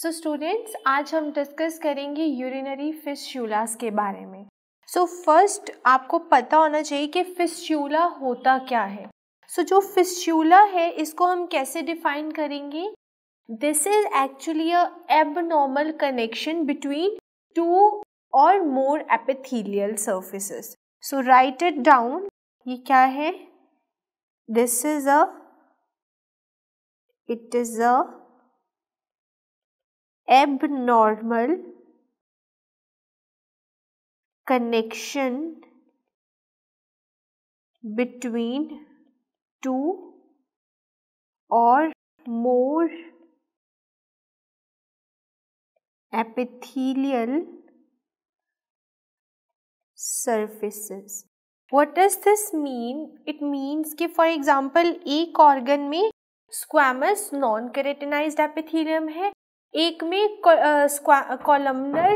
So students, आज हम discuss करेंगे यूरिनरी फिस्टुलास के बारे में। सो फर्स्ट आपको पता होना चाहिए कि फिस्टुला होता क्या है। सो जो फिस्टुला है इसको हम कैसे डिफाइन करेंगे? This is actually a abnormal connection between two और more epithelial surfaces. So write it down. ये क्या है? This is it is a abnormal connection between two or more epithelial surfaces. What does this mean? It means कि for example एक organ में squamous non-keratinized epithelium है, एक में columnar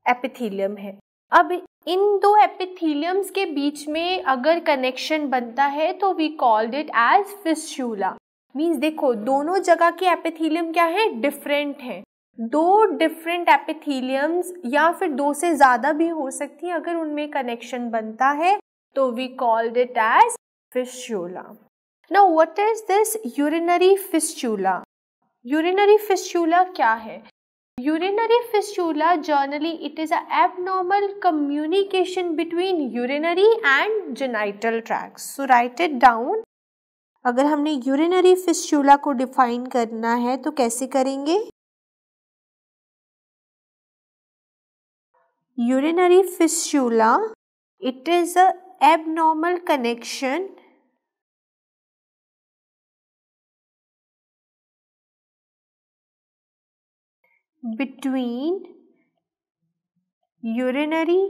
epithelium है। अब इन दो एपिथेलियम्स के बीच में अगर कनेक्शन बनता है तो we called it as fistula. Means देखो, दोनों जगह के एपिथेलियम क्या है? डिफरेंट है। दो डिफरेंट एपिथेलियम्स या फिर दो से ज़्यादा भी हो सकती है, अगर उनमें कनेक्शन बनता है तो we called it as fistula. Now what is this urinary fistula? Urinary fistula क्या है? Urinary fistula, generally it is an abnormal communication between urinary and genital tracts. So write it down. अगर हमने urinary fistula को define करना है तो कैसे करेंगे? Urinary fistula, it is a abnormal connection between urinary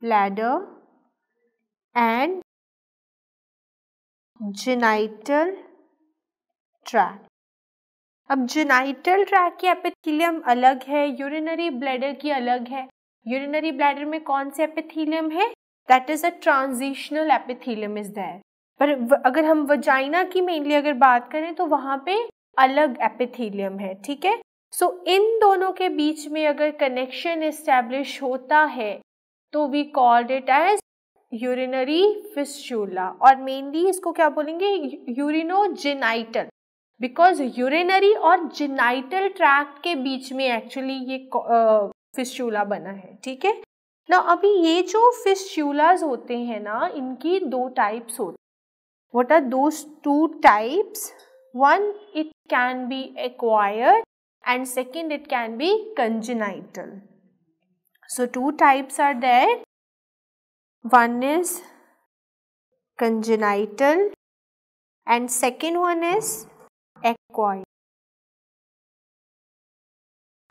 bladder and genital tract. अब genital tract की एपिथेलियम अलग है, यूरिनरी ब्लैडर की अलग है। यूरिनरी ब्लैडर में कौन से एपिथेलियम है? That is a transitional epithelium is there. पर अगर हम वजाइना की मेनली अगर बात करें तो वहां पे अलग एपिथेलियम है, ठीक है। सो इन दोनों के बीच में अगर कनेक्शन एस्टैब्लिश होता है तो we called it as urinary fistula. और मेनली इसको क्या बोलेंगे? यूरिनोजेनाइटल, बिकॉज यूरिनरी और जेनाइटल ट्रैक्ट के बीच में एक्चुअली ये फिस्टुला बना है, ठीक है ना। अभी ये जो फिस्टुलाज होते हैं ना, इनकी दो टाइप्स होते हैं। What are those two types? One, it can be acquired and second it can be congenital. So two types are there. One is congenital and second one is acquired.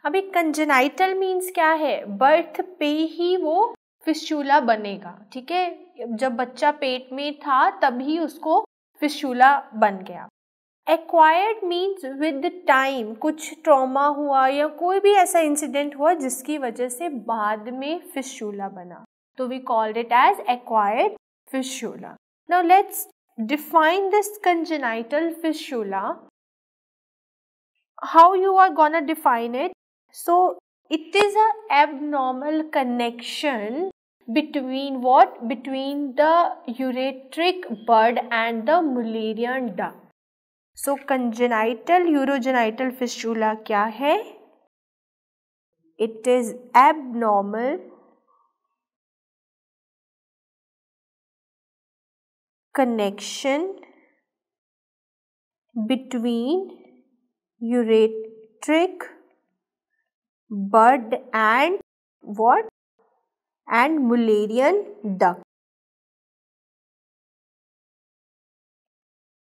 अभी कंजेनाइटल मीन्स क्या है? Birth पे ही वो fistula बनेगा, ठीक है। जब बच्चा पेट में था तभी उसको फिस्टुला बन गया। एक्वायर्ड मीन्स विद टाइम कुछ ट्रॉमा हुआ या कोई भी ऐसा इंसिडेंट हुआ जिसकी वजह से बाद में फिस्टुला बना, तो we called it as acquired fistula. Now let's define this congenital fistula. How you are gonna define it? So it is a abnormal connection between what? Between the ureteric bud and the Mullerian duct. So congenital urogenital fistula क्या है? It is abnormal connection between ureteric bud and what? And Mullerian duct.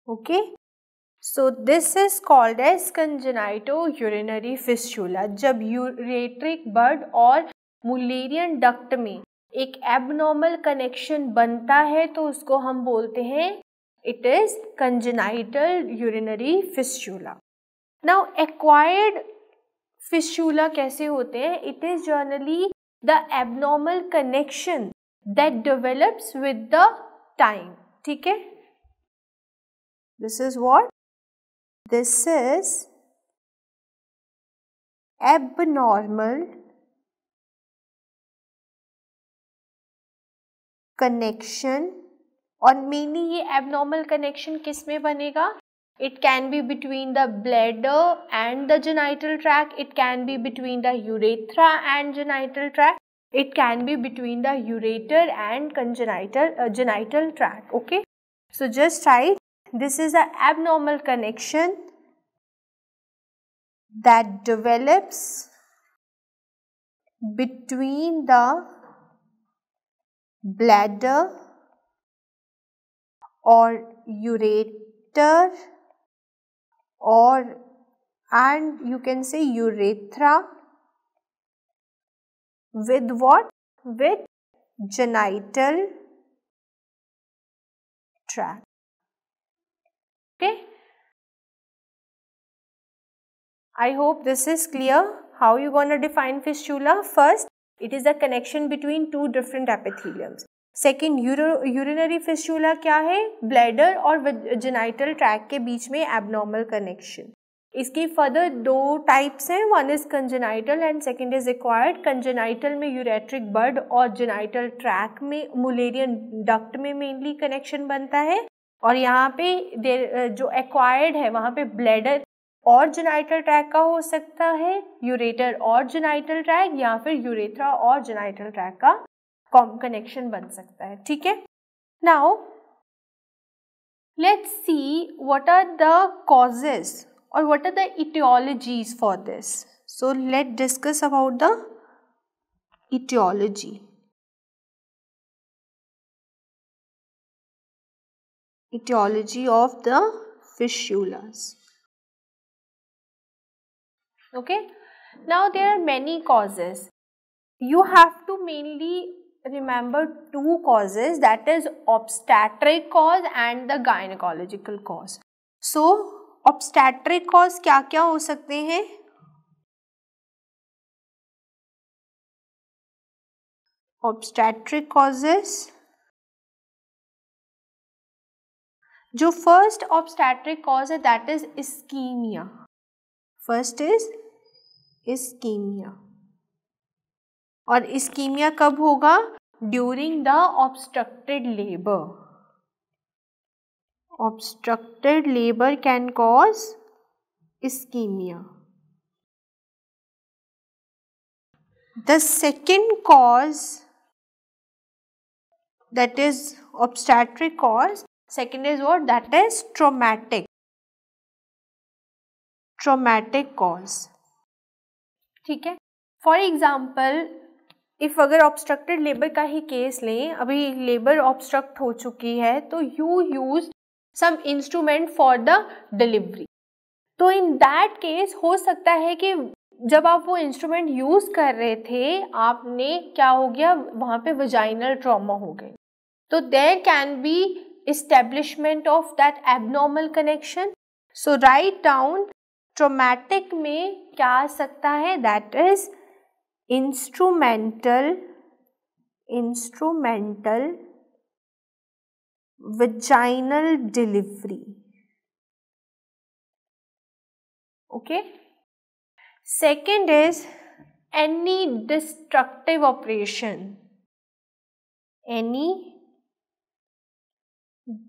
Okay, so this is called as congenitourinary fistula. जब ureteric bud और Mullerian duct में एक abnormal connection बनता है तो उसको हम बोलते हैं it is congenital urinary fistula. Now acquired fistula कैसे होते हैं? It is generally the abnormal connection that develops with the time, ठीक है। This is what? this is abnormal connection, और मेनली ये abnormal connection किस में बनेगा? It can be between the bladder and the genital tract, it can be between the urethra and genital tract, it can be between the ureter and genital tract. Okay, so just write, this is an abnormal connection that develops between the bladder or ureter and you can say urethra with what? With genital tract. Okay, I hope this is clear. How you gonna define fistula? First, it is a connection between two different epitheliums. Second, urinary fistula क्या है? Bladder और genital tract के बीच में abnormal connection. इसकी further दो types हैं, one is congenital and second is acquired. Congenital में यूरेट्रिक बड और जेनाइटल ट्रैक में मुलेरियन डक्ट में मेनली कनेक्शन बनता है, और यहाँ पे जो एक्वायर्ड है वहाँ पे ब्लैडर और जेनाइटल ट्रैक का हो सकता है, यूरेटर और जेनाइटल ट्रैक, या फिर यूरेथ्रा और जेनाइटल ट्रैक का कनेक्शन बन सकता है. ठीक है. Now let's see what are the causes और what are the etiologies for this. So let discuss about the etiology. Etiology of the fistulas. Okay, now there are many causes. You have to mainly remember two causes, that is obstetric cause and the gynecological cause. So obstetric cause क्या क्या हो सकते हैं? Obstetric causes, जो first obstetric cause है that is ischaemia. First is ischaemia, और ischaemia कब होगा? During the obstructed labour. Obstructed labour can cause ischaemia. The second cause that is obstetric cause, second is what? That is traumatic cause. ठीक है. For example if अगर obstructed labour का ही case लें, अभी लेबर ऑब्स्ट्रक्ट हो चुकी है, तो you use some instrument for the delivery. तो इन दैट केस हो सकता है कि जब आप वो इंस्ट्रूमेंट यूज कर रहे थे, आपने क्या हो गया, वहां पे वजाइनल ट्रॉमा हो गई. तो there can be establishment of that abnormal connection. So write down, traumatic में क्या आ सकता है? That is instrumental vaginal delivery. Okay. Second is any destructive operation. Any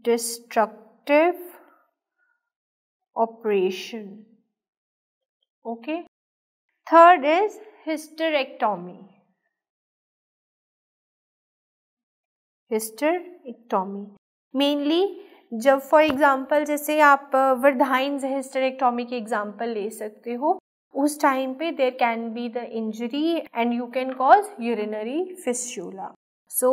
destructive operation. Okay. Third is hysterectomy. Hysterectomy mainly जब for example जैसे आप वर्धाइन hysterectomy के example ले सकते हो, उस टाइम पे there can be the injury and you can cause urinary fistula. So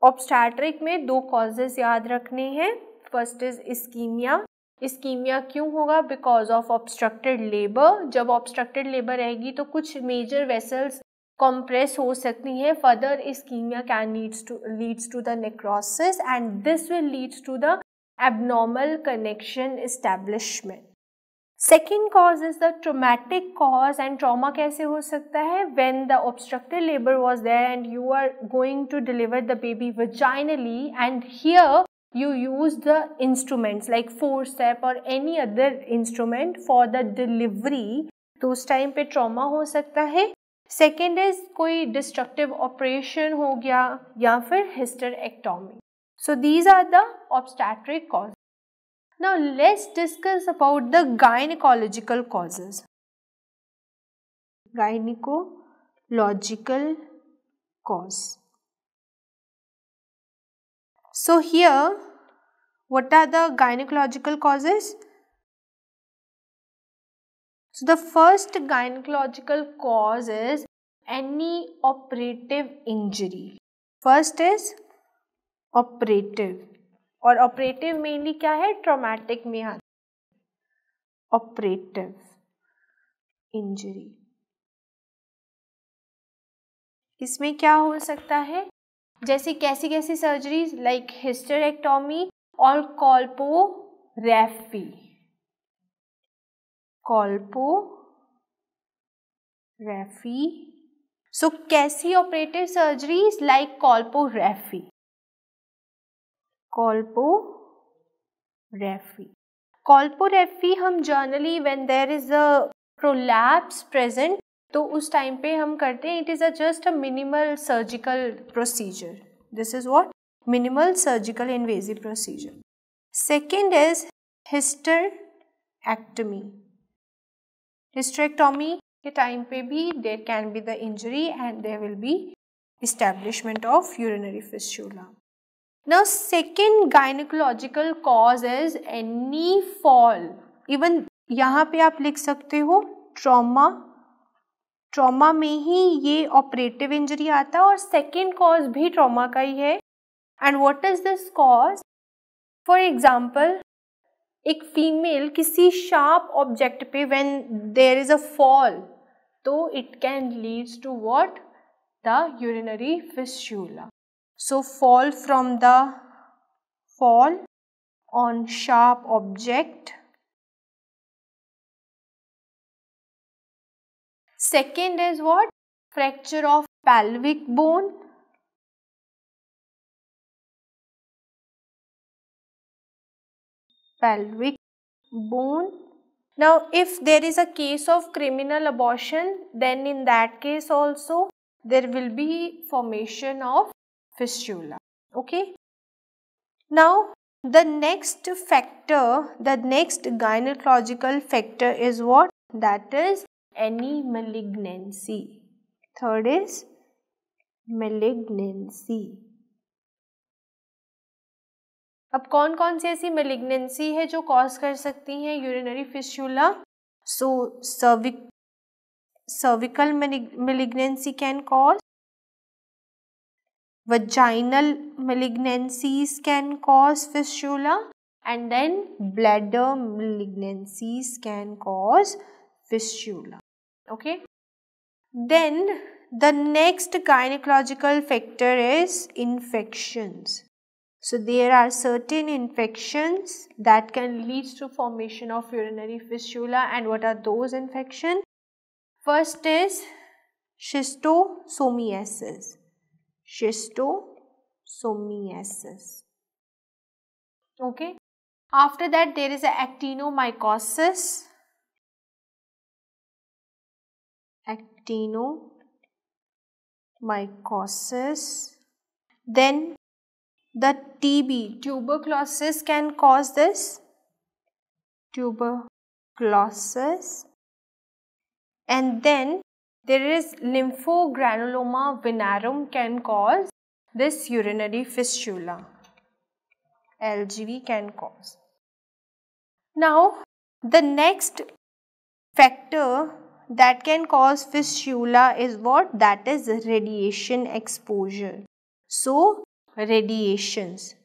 obstetric में दो कॉजेस याद रखने हैं. First is ischemia. इस्कीमिया क्यों होगा? Because of obstructed labour. जब ऑब्स्ट्रक्टेड लेबर रहेगी तो कुछ मेजर वेसल्स कंप्रेस हो सकती हैं. Further ischaemia can leads to the necrosis and this will leads to the abnormal connection establishment. Second cause is the traumatic cause. And trauma कैसे हो सकता है? When the obstructed labour was there and you are going to deliver the baby vaginally, and here you use the instruments like forceps or any other instrument for the delivery, तो उस time पे trauma हो सकता है. Second is कोई destructive operation हो गया या फिर hysterectomy. So these are the obstetric cause. Now let's discuss about the gynaecological causes. Gynecological cause. So here, what are the gynecological causes? So the first gynecological cause is any operative injury. First is operative, और operative mainly क्या है? Traumatic में आता है. Operative injury. इसमें क्या हो सकता है? जैसे कैसी कैसी सर्जरीज लाइक हिस्टेरेक्टोमी और कॉल्पोरेफी. सो कैसी operative surgeries like colporrhaphy. Colporrhaphy हम generally when there is a prolapse present, तो उस टाइम पे हम करते हैं. It is just a minimal surgical procedure. This is what? Minimal surgical invasive procedure. Second is hysterectomy. Hysterectomy के time पे भी there can be the injury and there will be establishment of urinary fistula. Now second gynaecological cause is any fall. Even यहाँ पे आप लिख सकते हो trauma. Trauma में ही ये ऑपरेटिव इंजरी आता है और सेकेंड कॉज भी ट्रॉमा का ही है. And what is this cause? For example, एक फीमेल किसी शार्प ऑब्जेक्ट पे when there is a fall, तो it can leads to what? The urinary fistula. So fall on sharp object. Second is what? Fracture of pelvic bone. Now, if there is a case of criminal abortion, then in that case also there will be formation of fistula. Okay. Now, the next gynecological factor is what? That is any malignancy. Third is malignancy. अब कौन कौन सी ऐसी malignancy है जो cause कर सकती हैं urinary fistula? So cervical malignancy can cause, vaginal malignancies can cause fistula, and then bladder malignancies can cause fistula. Okay. Then the next gynecological factor is infections. So there are certain infections that can lead to formation of urinary fistula. And what are those infections? First is schistosomiasis. Okay. After that there is a actinomycosis. Then the TB, tuberculosis can cause this. And then there is lymphogranuloma venerum can cause this urinary fistula. LGV can cause. Now the next factor that can cause fistula is what? That is radiation exposure. So radiations.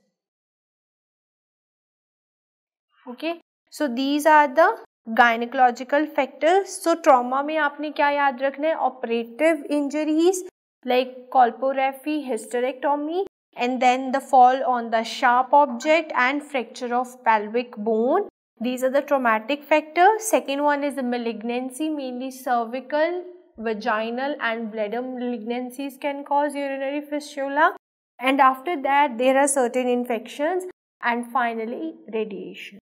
Okay. So these are the gynecological factors. So trauma में आपने क्या याद रखना है? Operative injuries like colporrhaphy, hysterectomy, and then the fall on the sharp object and fracture of pelvic bone. These are the traumatic factors. Second one is the malignancy, mainly cervical, vaginal and bladder malignancies can cause urinary fistula. And after that there are certain infections and finally radiation.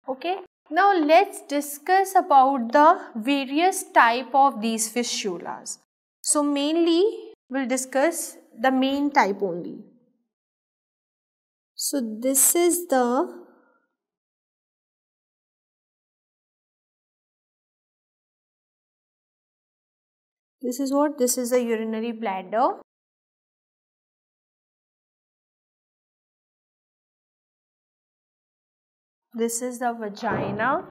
Okay. Now let's discuss about the various type of these fissulas. So mainly we'll discuss the main type only. So this is what? This is the urinary bladder. This is the vagina.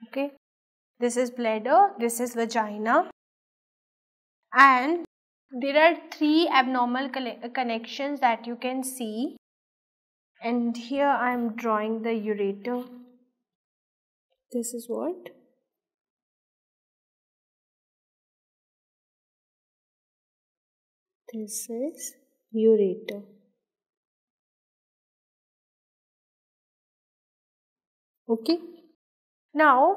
Okay, this is bladder, this is vagina, and there are three abnormal connections that you can see, and here I am drawing the ureter. This is what? This is ureter. Okay, now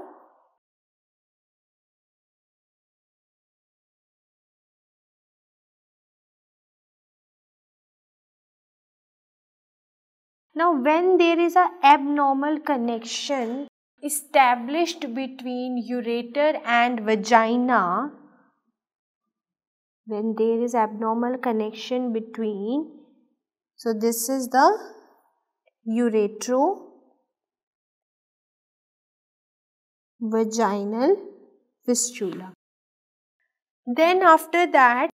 when there is a abnormal connection established between ureter and vagina, when there is abnormal connection between, so this is the uretero-vaginal fistula. Then after that,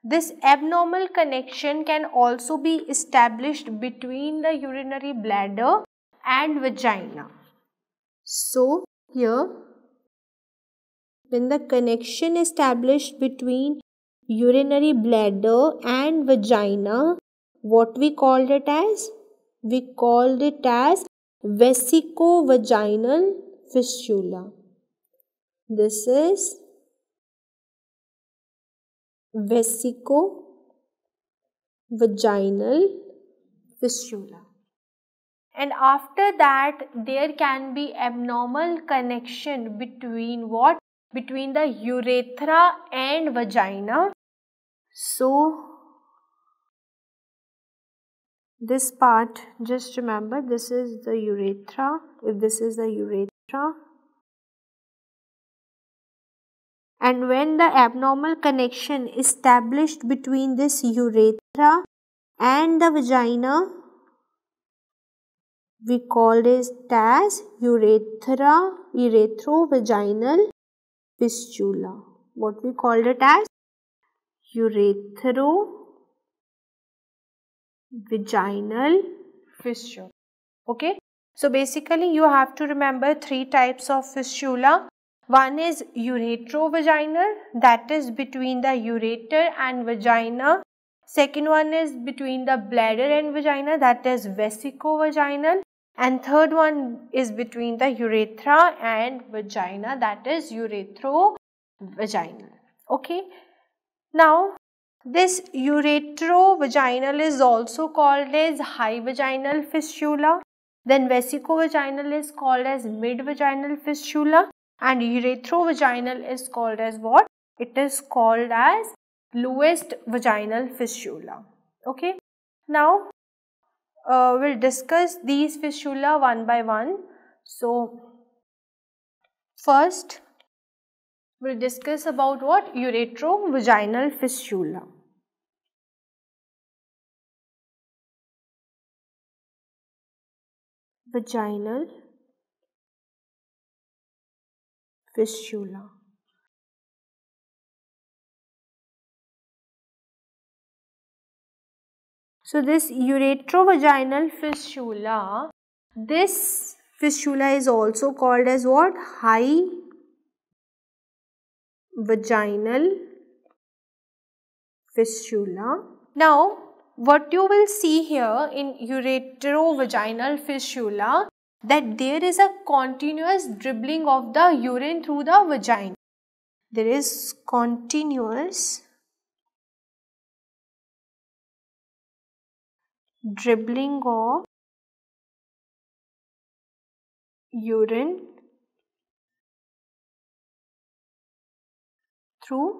this abnormal connection can also be established between the urinary bladder and vagina. So here, when the connection established between urinary bladder and vagina, what we called it as? We called it as vesico-vaginal fistula. This is vesico-vaginal fistula. And after that, there can be abnormal connection between what? Between the urethra and vagina. So this part, just remember, this is the urethra. If this is the urethra, and when the abnormal connection established between this urethra and the vagina, we called it as uretero-vaginal fistula. What we called it as? Uretero-vaginal fistula. Okay. So basically you have to remember three types of fistula. One is uretero-vaginal, that is between the ureter and vagina. Second one is between the bladder and vagina, that is vesico-vaginal. And third one is between the urethra and vagina, that is uretero-vaginal. Okay. Now this uretero-vaginal is also called as high vaginal fistula. Then vesico-vaginal is called as mid-vaginal fistula. And uretero-vaginal is called as what? It is called as lowest vaginal fistula. Okay. Now we'll discuss these fistula one by one. So first we'll discuss about what? Uretero-vaginal fistula. Vaginal fistula. So this uretero-vaginal fistula, this fistula is also called as what? High vaginal fistula. Now what you will see here in uretero-vaginal fistula, that there is a continuous dribbling of the urine through the vagina. there is continuous dribbling of urine through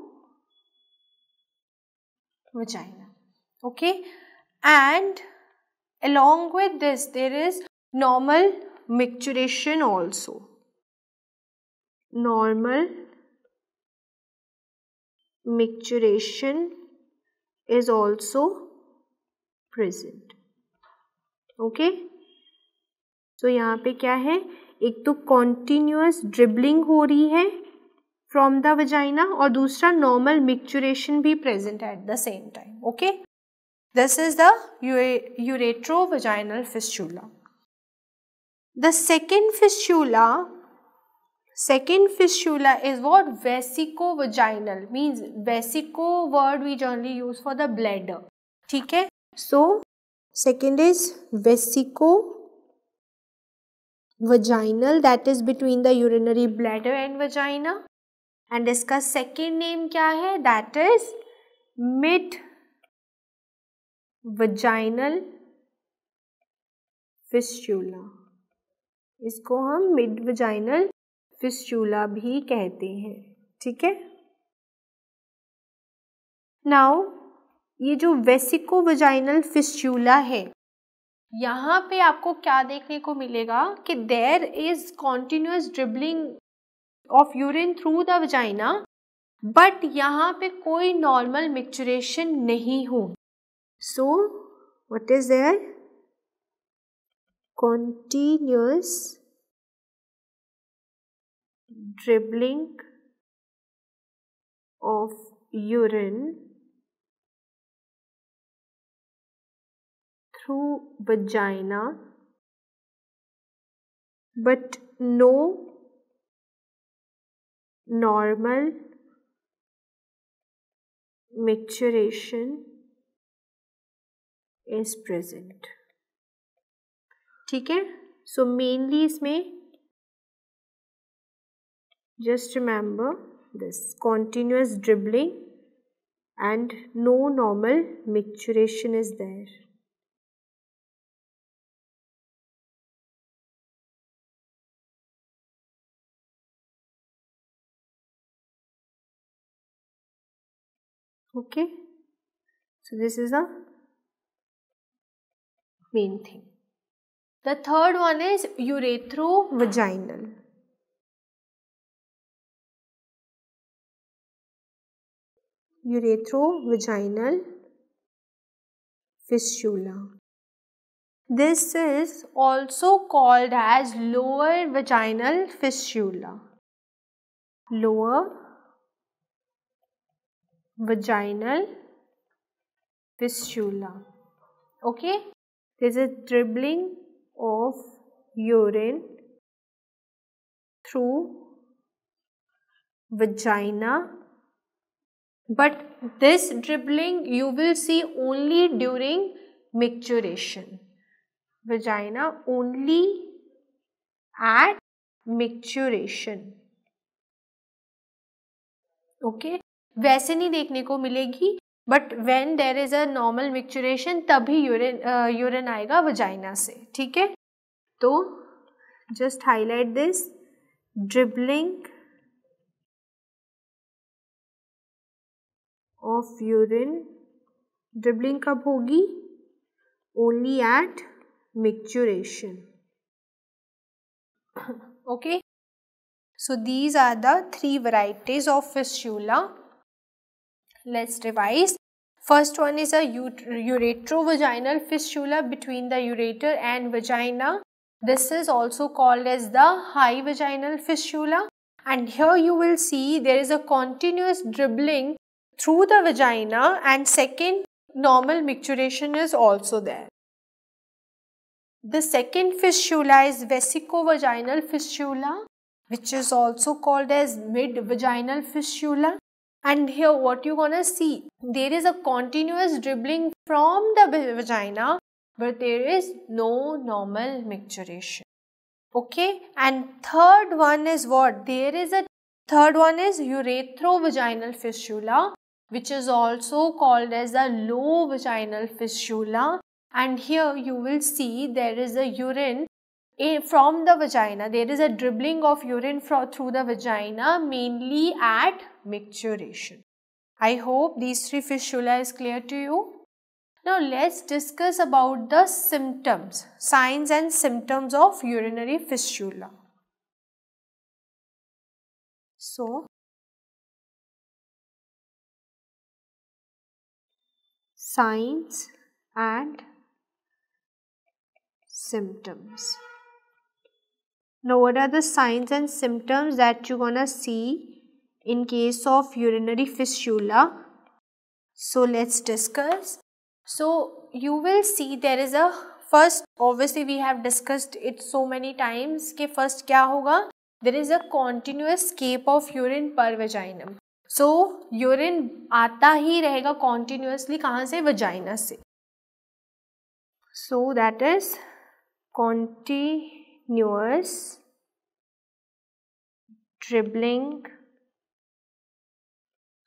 vagina. Okay, and along with this there is normal micturition also. Normal micturition is also present. Okay, तो यहाँ पे क्या है, एक तो continuous dribbling हो रही है फ्रॉम द वजाइना और दूसरा नॉर्मल मिक्चुरेशन भी present at the same time. Okay, this is the ureterovaginal fistula. The second fistula is what? Vesicovaginal. Means vesico word we generally use for the bladder. ठीक है, so second is vesicovaginal, that is between the urinary bladder and vagina, and इसका second name क्या है? That is mid vaginal fistula. इसको हम mid vaginal fistula भी कहते हैं. ठीक है, नाउ ये जो वेसिकोवजाइनल फिस्टूला है, यहाँ पे आपको क्या देखने को मिलेगा कि there is continuous dribbling of urine through the vagina, but यहाँ पे कोई नॉर्मल मिक्चुरेशन नहीं हो. So what is there? Continuous dribbling of urine through vagina, but no normal micturition is present. ठीक है, सो मेनली इसमें just remember this continuous dribbling and no normal micturition is there. Okay, so this is the main thing. The third one is ureterovaginal. Ureterovaginal fistula. This is also called as lower vaginal fistula. Lower vaginal fistula. Okay, there is a dribbling of urine through vagina, but this dribbling you will see only during micturition. Vagina only at micturition. Okay, वैसे नहीं देखने को मिलेगी, but when there is a normal micturition तभी urine आएगा vagina से. ठीक है, तो just highlight this, dribbling of urine. Dribbling कब होगी? Only at micturition. Okay, so these are the 3 varieties of fistula. Let's revise. First one is a ureterovaginal fistula between the ureter and vagina. This is also called as the high vaginal fistula, and here you will see there is a continuous dribbling through the vagina, and second, normal micturiation is also there. The second fistula is vesicovaginal fistula, which is also called as mid vaginal fistula. And here what you gonna see, there is a continuous dribbling from the vagina, but there is no normal micturiation. Okay, and third one is what? There is a Third one is urethrovaginal fistula, which is also called as the low vaginal fistula. And here you will see there is a urine from the vagina. There is a dribbling of urine through the vagina, mainly at micturition. I hope these three fistula is clear to you. Now let's discuss about the symptoms, signs and symptoms of urinary fistula. So, signs and symptoms. Now what are the signs and symptoms that you're gonna see in case of urinary fistula? So let's discuss. So you will see there is a first, obviously we have discussed it so many times कि first क्या होगा, there is a continuous escape of urine per vaginum. So urine आता ही रहेगा continuously कहाँ से, vagina से. So that is continuous dribbling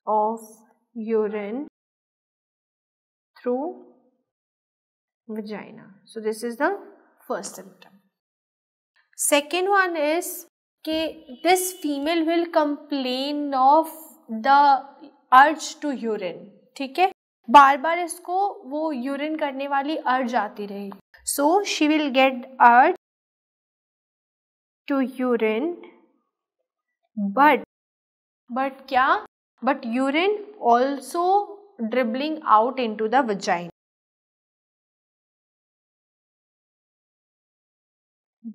of urine through vagina. So this is the first symptom. Second one is कि this female will complain of the urge to urine. ठीक है, बार बार इसको वो यूरिन करने वाली अर्ज आती रहेगी. So she will get urge to urine, but क्या, but urine also dribbling out into the vagina.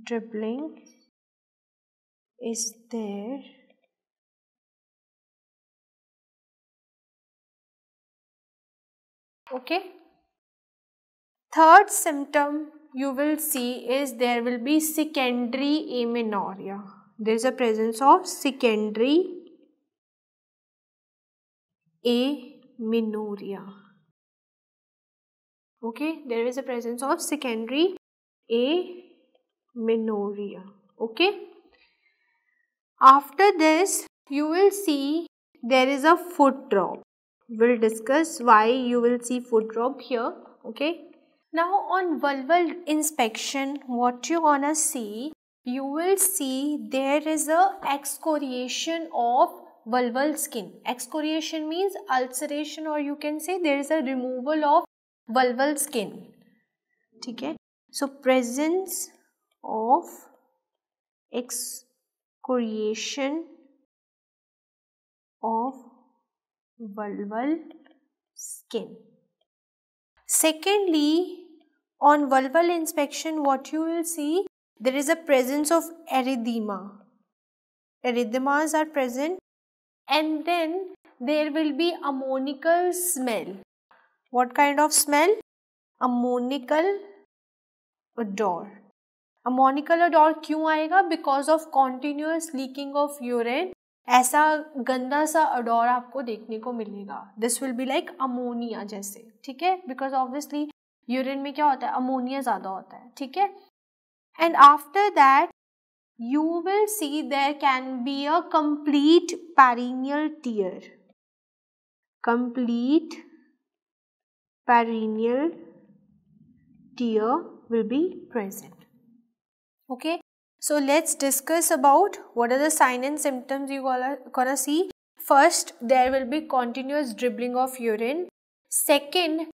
Dribbling is there okay. Third symptom you will see is there will be secondary amenorrhea. There is a presence of secondary amenorrhea. Okay, there is a presence of secondary amenorrhea. Okay. After this, you will see there is a foot drop. We'll discuss why you will see foot drop here. Okay. Now on vulval inspection, what you gonna see, you will see there is a excoriation of vulval skin. Excoriation means ulceration, or you can say there is a removal of vulval skin. Okay. So presence of excoriation of vulval skin. Secondly, on vulval inspection, what you will see, there is a presence of erythema. Erythemas are present, and then there will be ammonical smell. What kind of smell? Ammonical odor. Ammonical odor क्यों आएगा? Because of continuous leaking of urine. ऐसा गंदा सा adore आपको देखने को मिलेगा. This will be like ammonia जैसे. ठीक है, बिकॉज ऑब्वियसली यूरिन में क्या होता है, अमोनिया ज्यादा होता है. ठीक है. And after that you will see there can be a complete perineal tear. Complete perineal tear will be present. Okay. So let's discuss about what are the signs and symptoms you gonna see. First, there will be continuous dribbling of urine. Second,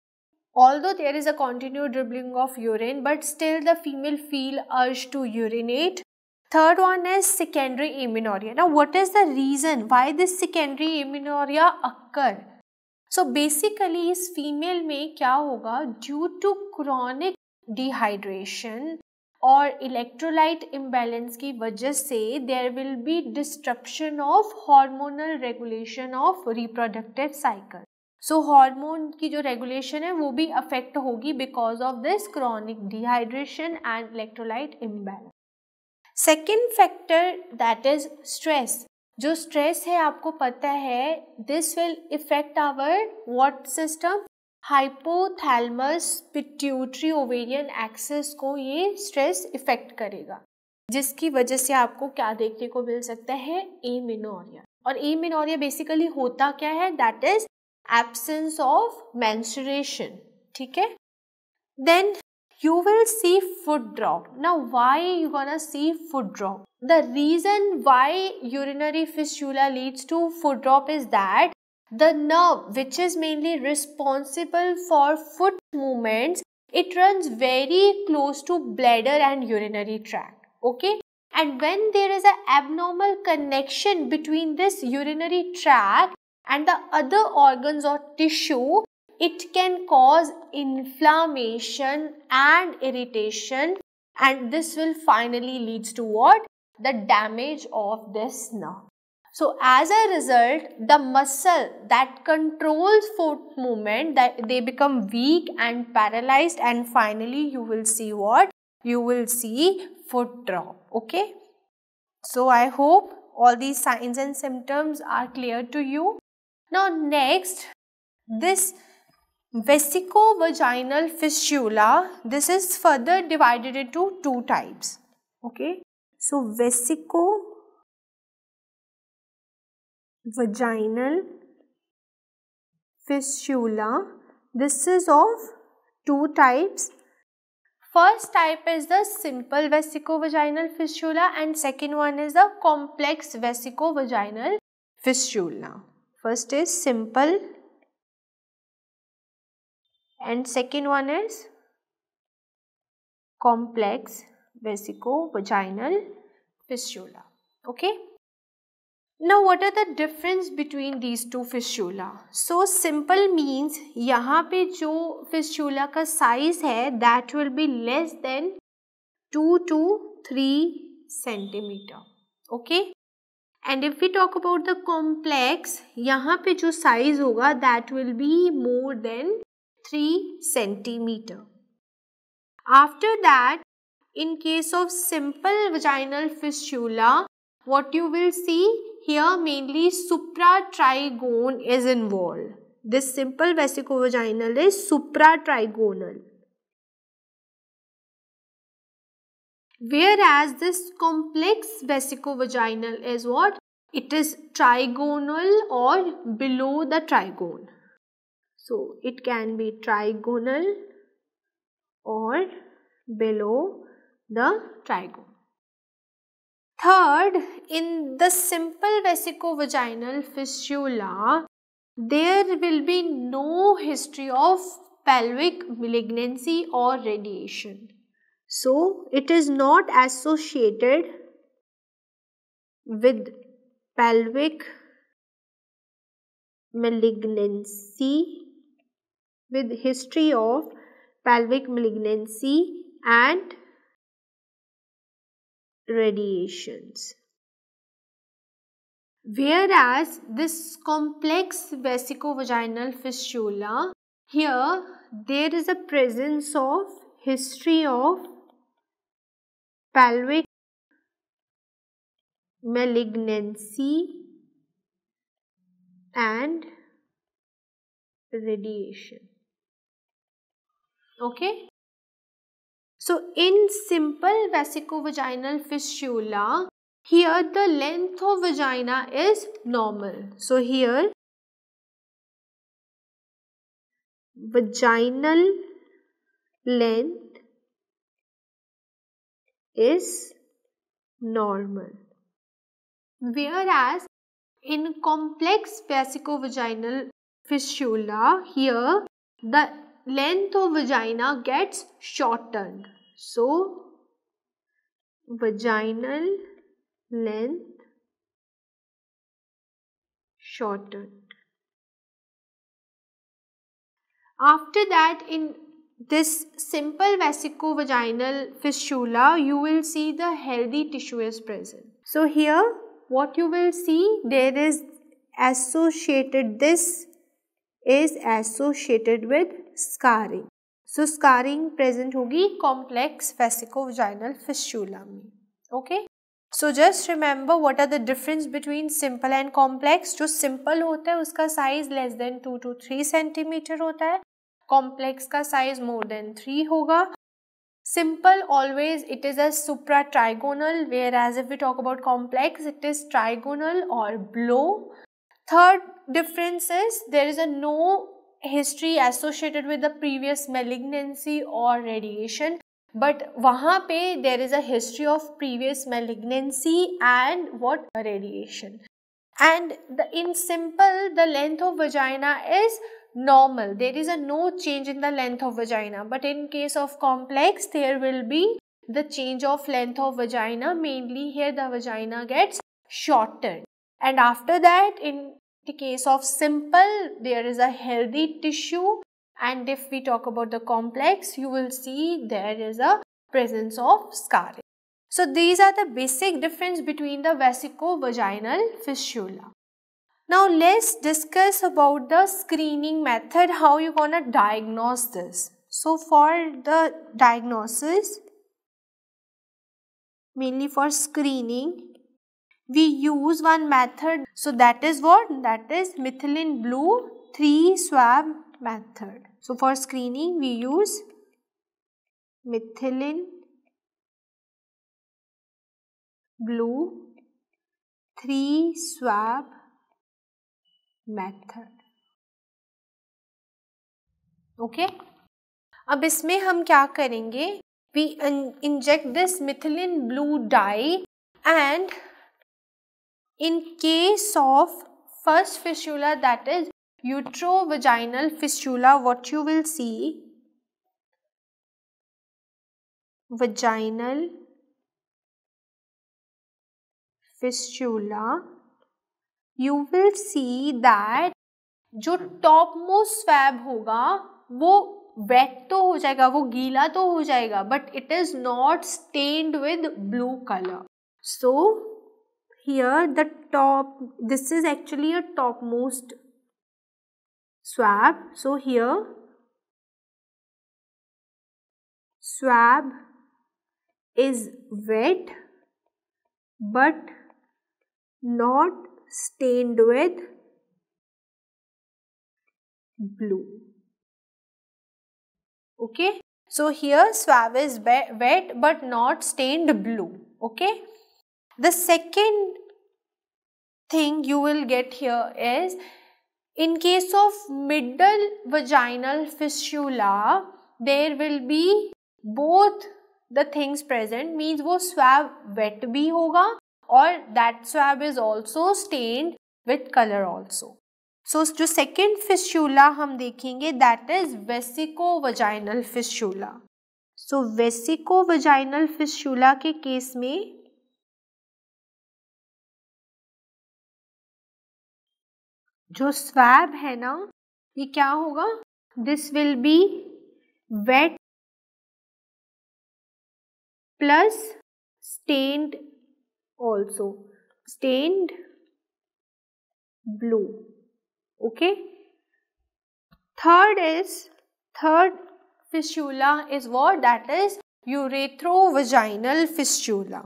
although there is a continuous dribbling of urine, but still the female feel urge to urinate. Third one is secondary amenorrhea. Now, what is the reason why this secondary amenorrhea occur? So basically, इस female में क्या होगा, due to chronic dehydration और electrolyte imbalance की वजह से there will be disruption of hormonal regulation of reproductive cycle. So hormone की जो रेगुलेशन है वो भी अफेक्ट होगी because of this chronic dehydration and electrolyte imbalance. Second factor that is stress. जो स्ट्रेस है आपको पता है, this will effect our what system, hypothalamus pituitary ovarian axis को ये स्ट्रेस इफेक्ट करेगा. जिसकी वजह से आपको क्या देखने को मिल सकता है, एमेनोरिया। और एमेनोरिया बेसिकली होता क्या है, that is absence of menstruation, ठीक है। Then you will see foot drop. Now why you gonna see foot drop? The reason why urinary fistula leads to foot drop is that the nerve which is mainly responsible for foot movements, it runs very close to bladder and urinary tract, okay. And when there is an abnormal connection between this urinary tract and the other organs or tissue, it can cause inflammation and irritation, and this will finally leads to what? The damage of this nerve. So as a result, the muscle that controls foot movement, that they become weak and paralyzed, and finally you will see what? You will see foot drop, okay. So I hope all these signs and symptoms are clear to you. Now next, this vesicovaginal fistula, this is further divided into two types, okay. So vesicovaginal fistula, this is of two types. First type is the simple vesicovaginal fistula and second one is the complex vesicovaginal fistula. First is simple and second one is complex vesicovaginal fistula, okay. Now what are the difference between these two fistula? So simple means यहाँ पे जो fistula का size है that will be less than 2 to 3 centimeter, okay. And if we talk about the complex, यहाँ पे जो size होगा that will be more than 3 centimeter. After that, in case of simple vaginal fistula, what you will see here, mainly supratrigone is involved. This simple vesicovaginal is supratrigonal, whereas this complex vesicovaginal is what? It is trigonal or below the trigone. So it can be trigonal or below the trigone. Third, in the simple vesicovaginal fistula, there will be no history of pelvic malignancy or radiation. So it is not associated with pelvic malignancy, with history of pelvic malignancy and radiations. Whereas this complex vesicovaginal fistula, here there is a presence of history of pelvic malignancy and radiation, okay. So in simple vesicovaginal fistula, here the length of vagina is normal. So here vaginal length is normal, whereas in complex vesicovaginal fistula, here the length of vagina gets shortened. So vaginal length shortened. After that, in this simple vesicovaginal fistula, you will see the healthy tissue is present. So here what you will see, there is associated, this is associated with scarring. So scarring present होगी complex vesicovaginal fistula में, okay. So just remember what are the difference between simple and complex. जो simple होता है उसका size less than 2 to 3 centimeter होता है, complex का size more than 3 होगा. Simple, always it is a supra-trigonal, whereas if we talk about complex, it is trigonal or blow. Third difference is there is a no history associated with the previous malignancy or radiation, but वहाँ पे there is a history of previous malignancy and what, radiation. And in simple, the length of vagina is normal. There is a no change in the length of vagina, but in case of complex, there will be the change of length of vagina. Mainly here the vagina gets shorter, and after that in the case of simple, there is a healthy tissue, and if we talk about the complex, you will see there is a presence of scarring. So these are the basic difference between the vesico-vaginal fistula. Now let's discuss about the screening method, how you gonna diagnose this. So for the diagnosis, mainly for screening, we use one method. So that is what? That is methylene blue 3 swab method. So for screening, we use methylene blue 3 swab method. Okay, अब इसमें हम क्या करेंगे? We inject this methylene blue dye, and in case of first fistula, that is uterovaginal fistula, what you will see, vaginal fistula, you will see that जो top most swab होगा वो wait तो हो जाएगा, वो गीला तो हो जाएगा, but it is not stained with blue colour. So here the top, this is actually a top most swab. So here swab is wet but not stained with blue. Okay, so here swab is wet but not stained blue. Okay, the second thing you will get here is in case of middle vaginal fistula, there will be both the things present, means वो swab wet भी होगा और that swab is also stained with color also. So जो second fistula हम देखेंगे, that is vesico-vaginal fistula. So vesico-vaginal fistula के case में जो swab है ना, ये क्या होगा? This will be wet plus stained also, stained blue. Okay, third fistula is what? That is ureterovaginal fistula.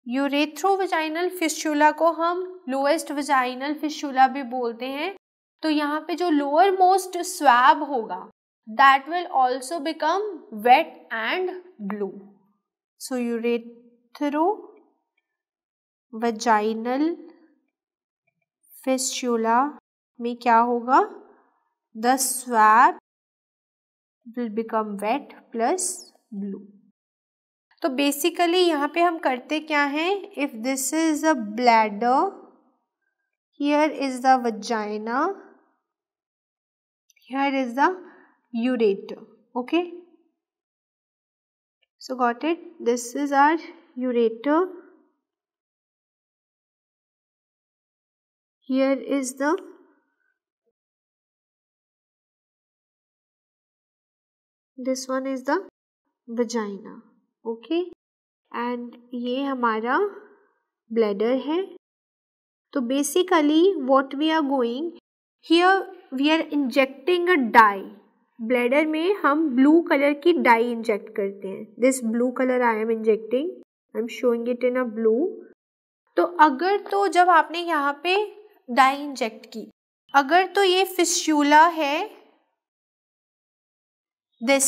Urethrovaginal fistula को हम लोएस्ट वेजाइनल फिस्टुला भी बोलते हैं. तो यहाँ पे जो लोअर मोस्ट स्वैब होगा, that will also become wet and blue. So ureterovaginal fistula में क्या होगा? The swab will become wet plus blue. तो बेसिकली यहाँ पे हम करते क्या हैं? If this is a bladder, here is the vagina, here is the ureter. Okay, so got it? This is our ureter, here is the this one is the vagina. Okay, and ये हमारा bladder है. तो basically what we are going here, we are injecting a dye. Bladder में हम blue colour की die inject करते हैं. This blue colour I am injecting, I am showing it in a blue. तो अगर तो जब आपने यहाँ पे डाई इंजेक्ट की, अगर तो ये फिस्टुला है, this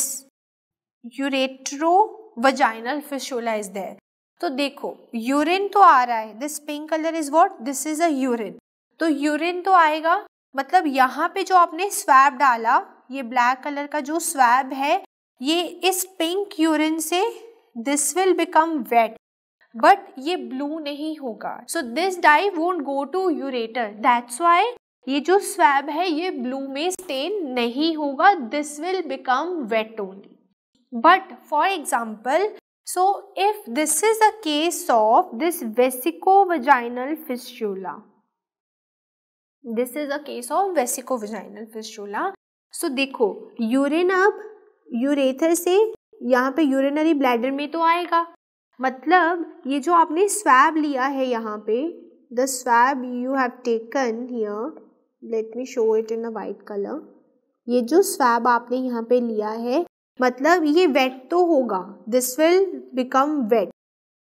ureterovaginal fistula is there. तो देखो यूरिन तो आ रहा है, this pink colour is what, this is a urine, तो यूरिन तो आएगा, मतलब यहाँ पे जो आपने स्वैब डाला, ये ब्लैक कलर का जो स्वैब है, ये इस पिंक यूरिन से this will become wet, but ये ब्लू नहीं होगा, so this dye won't go to ureter, that's why ये जो स्वैब है ये ब्लू में स्टेन नहीं होगा, this will become wait only. But for example, so if this is a case of this vesicovaginal fistula, this is a case of vesicovaginal fistula, so देखो urine अब ureter से यहाँ पे यूरिनरी ब्लैडर में तो आएगा, मतलब ये जो आपने स्वैब लिया है यहाँ पे, the swab you have taken here, let me show it in a white color, ये जो स्वैब आपने यहाँ पे लिया है, मतलब ये वेट तो होगा, this will become wait,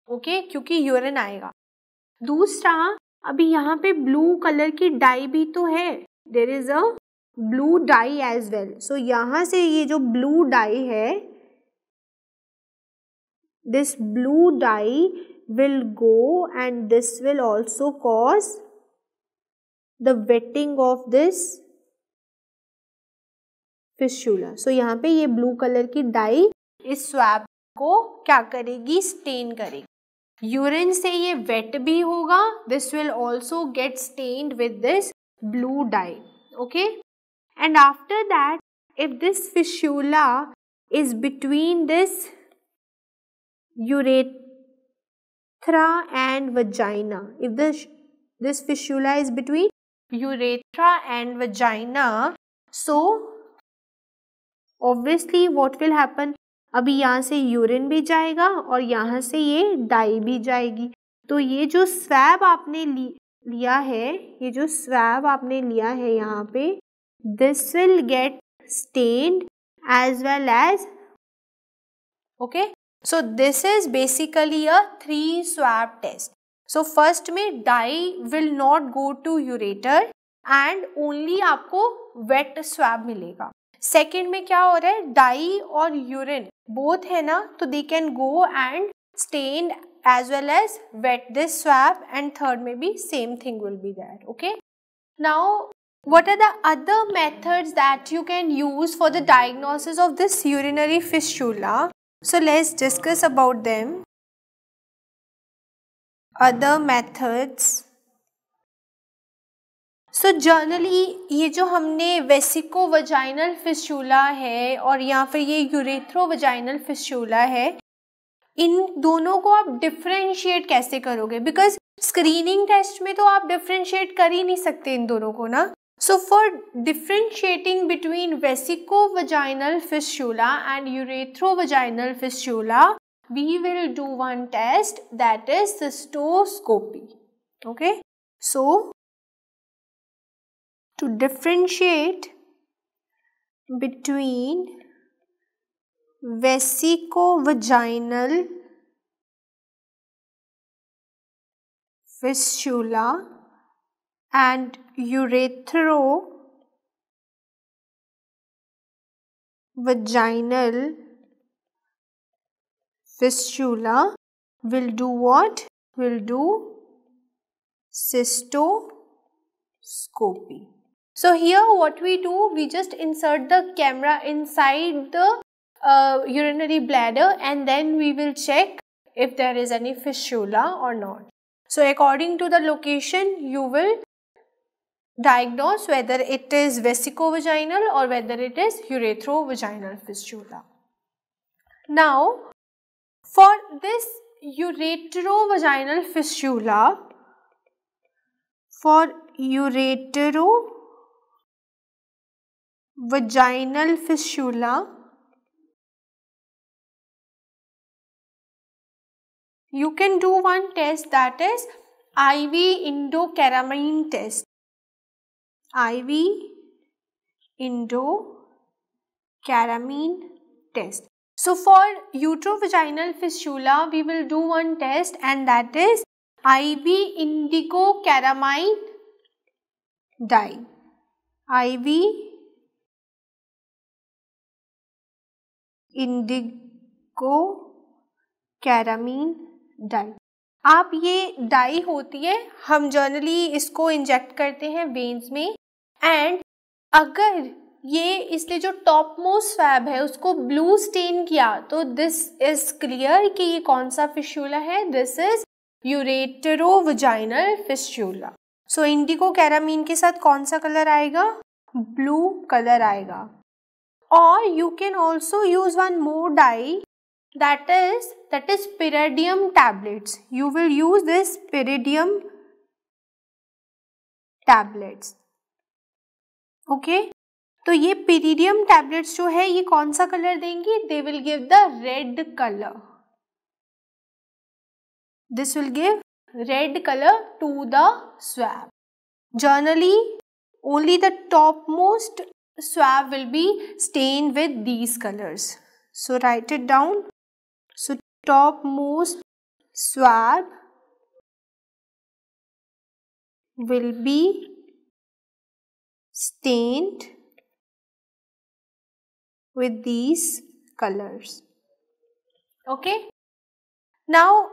okay, क्योंकि यूरिन आएगा. दूसरा, अभी यहाँ पे ब्लू कलर की डाई भी तो है, there is a blue dye as well, so यहाँ से ये जो ब्लू डाई है, this blue dye will go and this will also cause the wetting of this fistula. So यहाँ पे ये ब्लू कलर की डाई इस स्वैब को क्या करेगी, स्टेन करेगी. यूरिन से ये वेट भी होगा, this will also get stained with this blue dye, okay. And after that, if this fistula is between this urethra and vagina, if this fistula is between urethra and vagina, so obviously what will happen, अभी यहाँ से urine भी जाएगा और यहाँ से ये die भी जाएगी, तो ये जो स्वैब आपने लिया है, ये जो स्वैब आपने लिया है यहाँ पे, this will get stained as well as, okay. So this is basically a 3 swab test. So first में dye will not go to ureter and only आपको वेट स्वैब मिलेगा. सेकेंड में क्या हो रहा है, डाई और यूरिन बोथ है ना, तो they can go and stain as well as wet this swab, and third में भी same thing will be there, okay. Now what are the other methods that you can use for the diagnosis of this urinary fistula? So let's discuss about them. Other methods. So generally ये जो हमने वेसिकोवजाइनल fistula है और या फिर ये यूरेथ्रोवजाइनल fistula है, इन दोनों को आप डिफरेंशिएट कैसे करोगे, बिकॉज स्क्रीनिंग टेस्ट में तो आप डिफरेंशिएट कर ही नहीं सकते इन दोनों को ना. So for differentiating between vesicovaginal fistula and urethrovaginal fistula, we will do one test, that is cystoscopy, okay. So to differentiate between vesicovaginal fistula and ureterovaginal fistula, will do what? Will do cystoscopy. So here what we do, we just insert the camera inside the urinary bladder and then we will check if there is any fistula or not. So according to the location you will diagnose whether it is vesicovaginal or whether it is ureterovaginal fistula. Now for this ureterovaginal fistula, for ureterovaginal fistula, you can do one test, that is IV endokeramine test. IV endokeramine test. So for uterovaginal fistula, we will do one test and that is IV indigokeramine dye. IV indigokeramine carmine dye. आप ये die होती है, हम generally इसको inject करते हैं veins में, and अगर ये इसलिए जो टॉप मोस्ट स्वैब है उसको ब्लू स्टेन किया तो दिस इज क्लियर कि ये कौन सा फिस्टुला है, दिस इज यूरेटरोवजाइनल फिस्टुला। सो इंडिको कैरामीन के साथ कौन सा कलर आएगा, ब्लू कलर आएगा। और you can also use one more dye that is pyridium tablets. You will use this pyridium tablets. Okay, तो ये pyridium tablets जो है ये कौन सा कलर देंगी, they will give the red color. This will give red color to the swab. Generally only the topmost swab will be stained with these colors. So write it down. So topmost swab will be stained with these colors. Okay. Now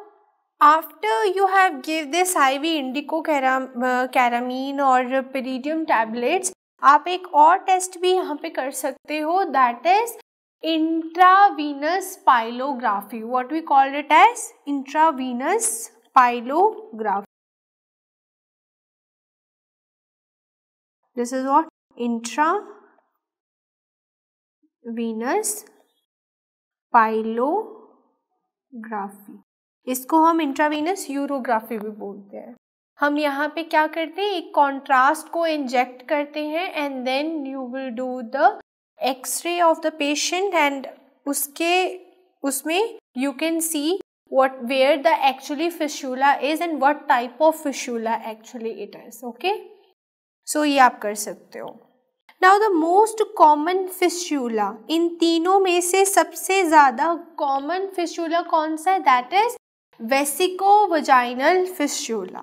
after you have give this IV indico कैरामीन और pyridium tablets, आप एक और test भी यहाँ पे कर सकते हो, that is intravenous pyelography. What we call it as intravenous pyelography. This is what intravenous pyelography. इसको हम इंट्रावीनस यूरोग्राफी भी बोलते हैं। हम यहाँ पे क्या करते हैं, एक कॉन्ट्रास्ट को इंजेक्ट करते हैं and then you will do the x ray of the patient and उसमें you can see what where the actually fistula is and what type of fistula actually it is. Okay, so ये आप कर सकते हो। Now the most common fistula, इन तीनों में से सबसे ज़्यादा common fistula कौन सा है, that is vesicovaginal fistula.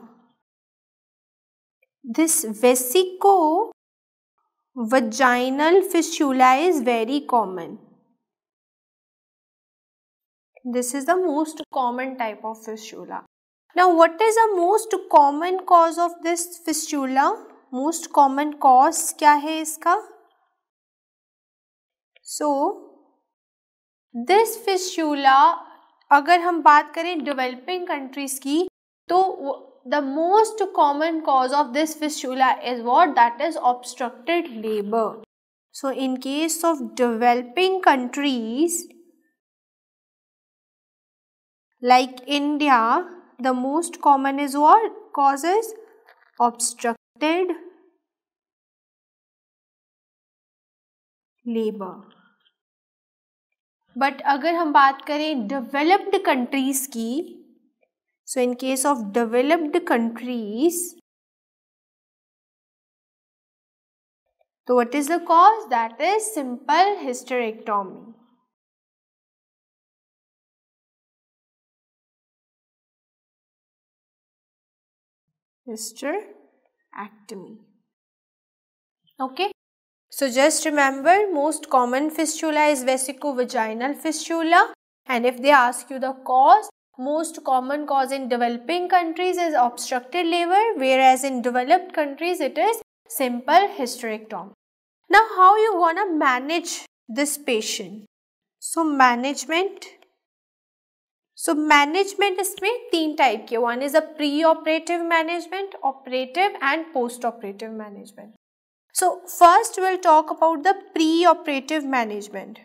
This vesicovaginal fistula is very common. This is the most common type of fistula. Now what is the most common cause of this fistula? Most common cause क्या है इसका? So this fistula, अगर हम बात करें developing countries की, तो the most common cause of this fistula is what? That is obstructed labor. So in case of developing countries like India, the most common is what? Causes obstructed labor. But अगर हम बात करें developed countries की, so in case of developed countries, so what is the cause? That is simple hysterectomy. Hysterectomy. Okay. So just remember, most common fistula is vesicovaginal fistula, and if they ask you the cause, most common cause in developing countries is obstructed labor, whereas in developed countries it is simple hysterectomy. Now how you gonna manage this patient? So management इसमें तीन type के, one is a pre-operative management, operative and post-operative management. So first we'll talk about the pre-operative management.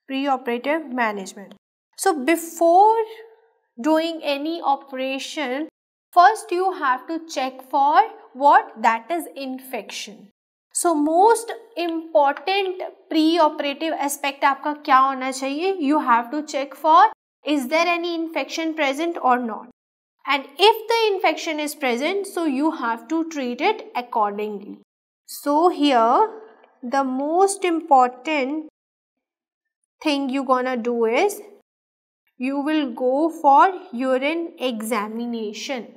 Pre-operative management. So before doing any operation, first you have to check for what? That is infection. So most important pre-operative aspect आपका क्या होना चाहिए? You have to check for is there any infection present or not. And if the infection is present, so you have to treat it accordingly. So here the most important thing you gonna do is you will go for urine examination.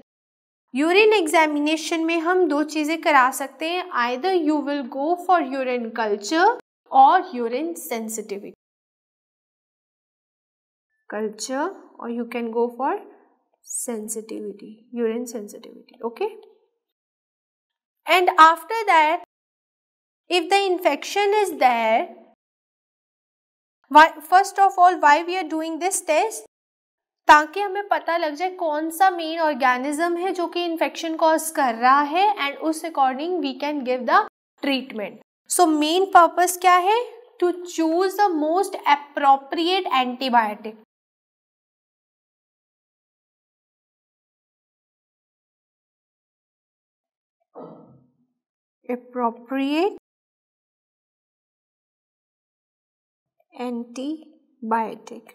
Urine examination में हम दो चीज़ें करा सकते हैं, either you will go for urine culture or urine sensitivity. Culture, or you can go for sensitivity, urine sensitivity. Okay. And after that, if the infection is there, first of all, why we are doing this test? ताकि हमें पता लग जाए कौन सा main organism है जो कि इन्फेक्शन कॉज कर रहा है, एंड उस according we can give the treatment. So main purpose क्या है? To choose the most appropriate antibiotic. appropriate antibiotic.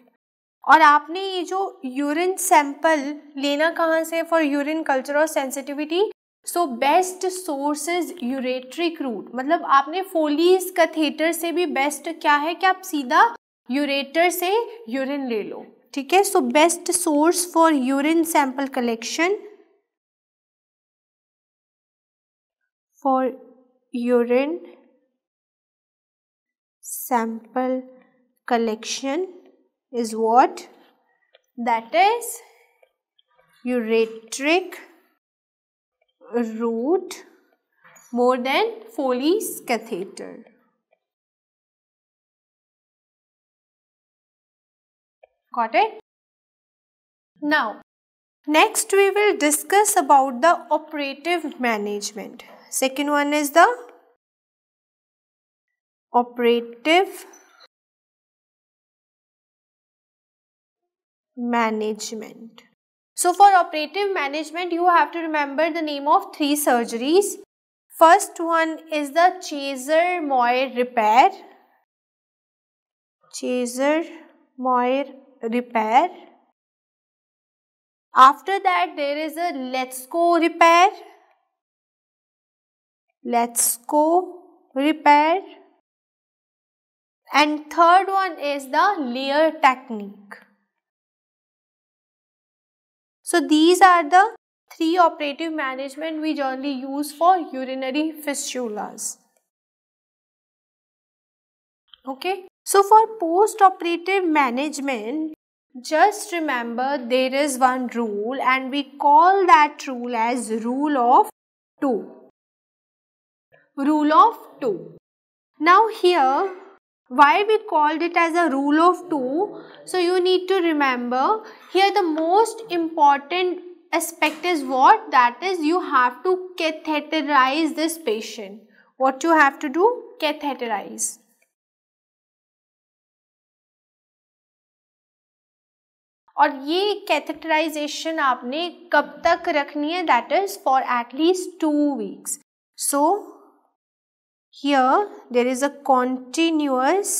और आपने ये जो यूरिन सैंपल लेना कहाँ से फॉर यूरिन कल्चर और sensitivity? So best source is ureteric route. मतलब आपने फोलीज कैथेटर से भी बेस्ट क्या है कि आप सीधा यूरेटर से यूरिन ले लो. ठीक है. सो best source for urine sample collection, for urine sample collection is what? That is ureteric route more than Foley's catheter. Got it? Now, next we will discuss about the operative management. Second one is the operative management. So for operative management, you have to remember the name of 3 surgeries. First one is the Chazer-Moir repair. Chazer-Moir repair. After that, there is a Letzko repair. Letzko repair. And third one is the Lear technique. So these are the 3 operative management we generally use for urinary fistulas. Okay. So for post-operative management, just remember there is one rule and we call that rule as rule of 2. Rule of 2. Now here, why we called it as a rule of 2? So you need to remember here the most important aspect is what? That is you have to catheterize this patient. What you have to do? Catheterize. और ये catheterization आपने कब तक रखनी है? That is for at least 2 weeks. So here there is a continuous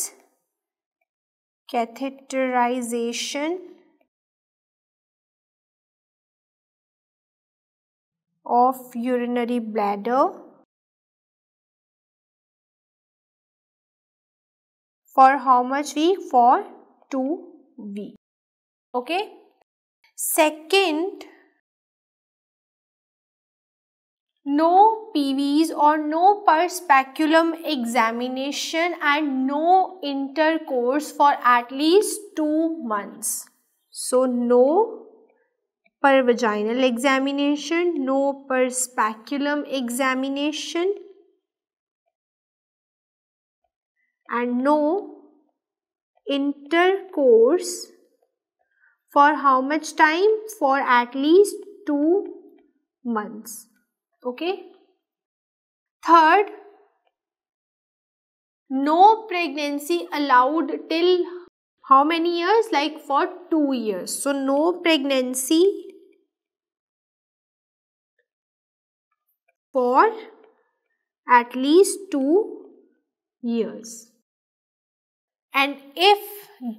catheterization of urinary bladder for how much week? For 2 weeks. Okay. Second, no PVs or no per speculum examination and no intercourse for at least 2 months. So no per vaginal examination, no per speculum examination, and no intercourse for how much time? For at least 2 months. Okay. Third, no pregnancy allowed till how many years? Like for 2 years. So no pregnancy for at least 2 years. And if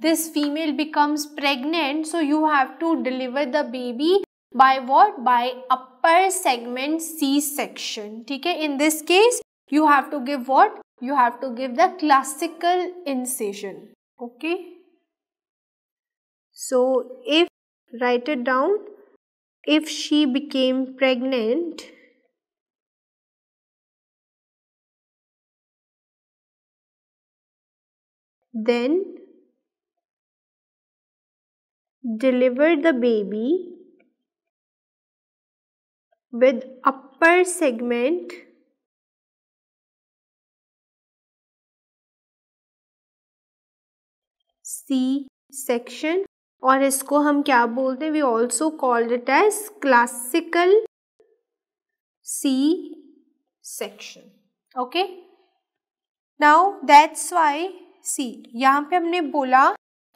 this female becomes pregnant, so you have to deliver the baby by what? By upper segment C-section. ठीक है. In this case, you have to give what? You have to give the classical incision. Okay. So if, write it down, if she became pregnant then deliver the baby with upper segment C-section, और इसको हम क्या बोलते हैं? We also called it as classical C-section. Okay? Now that's why see, यहाँ पे हमने बोला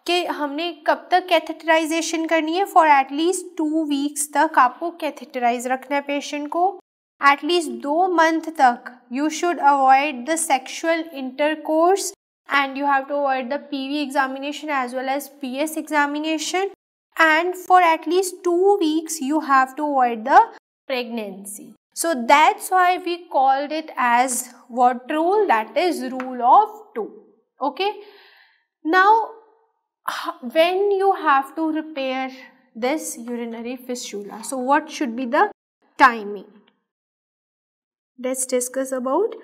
कि हमने कब तक कैथेटराइजेशन करनी है? फॉर एटलीस्ट 2 वीक्स तक आपको कैथेटराइज रखना है पेशेंट को. एटलीस्ट 2 मंथ तक you should avoid the sexual intercourse and you have to avoid the PV examination as well as PS examination, and for at least 2 weeks you have to avoid the pregnancy. So that's why we called it as what rule? That is rule of 2. Okay, now when you have to repair this urinary fistula, so what should be the timing? Let's discuss about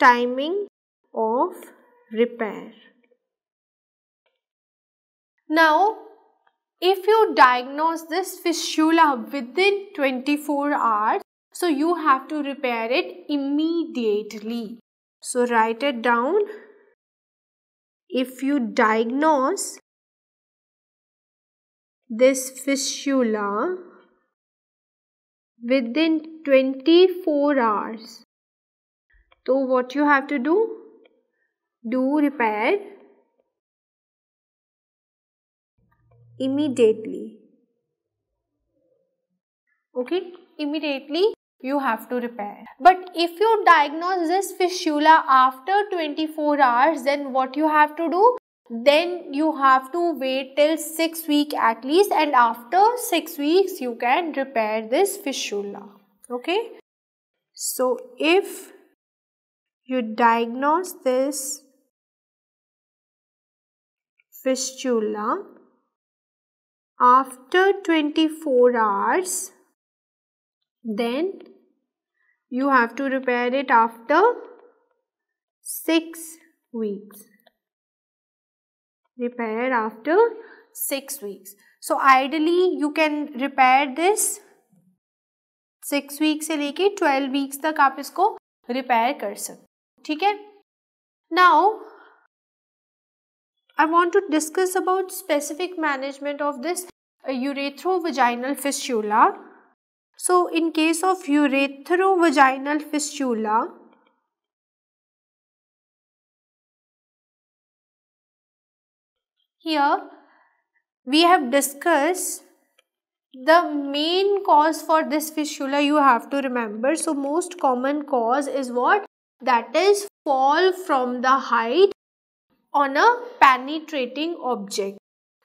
timing of repair. Now, if you diagnose this fistula within 24 hours, so you have to repair it immediately. So write it down. If you diagnose this fistula within 24 hours, so what you have to do? Do repair immediately. Okay, immediately you have to repair. But if you diagnose this fistula after 24 hours, then what you have to do? Then you have to wait till 6 weeks at least, and after 6 weeks you can repair this fistula. Okay, so if you diagnose this fistula after 24 hours, then you have to repair it after 6 weeks. Repair after 6 weeks. So ideally you can repair this 6 weeks से लेके 12 weeks तक आप इसको repair कर सकते. ठीक है? Now I want to discuss about specific management of this urethrovaginal fistula. So in case of urethrovaginal fistula, here we have discussed the main cause for this fistula. You have to remember. So most common cause is what? That is fall from the height on a penetrating object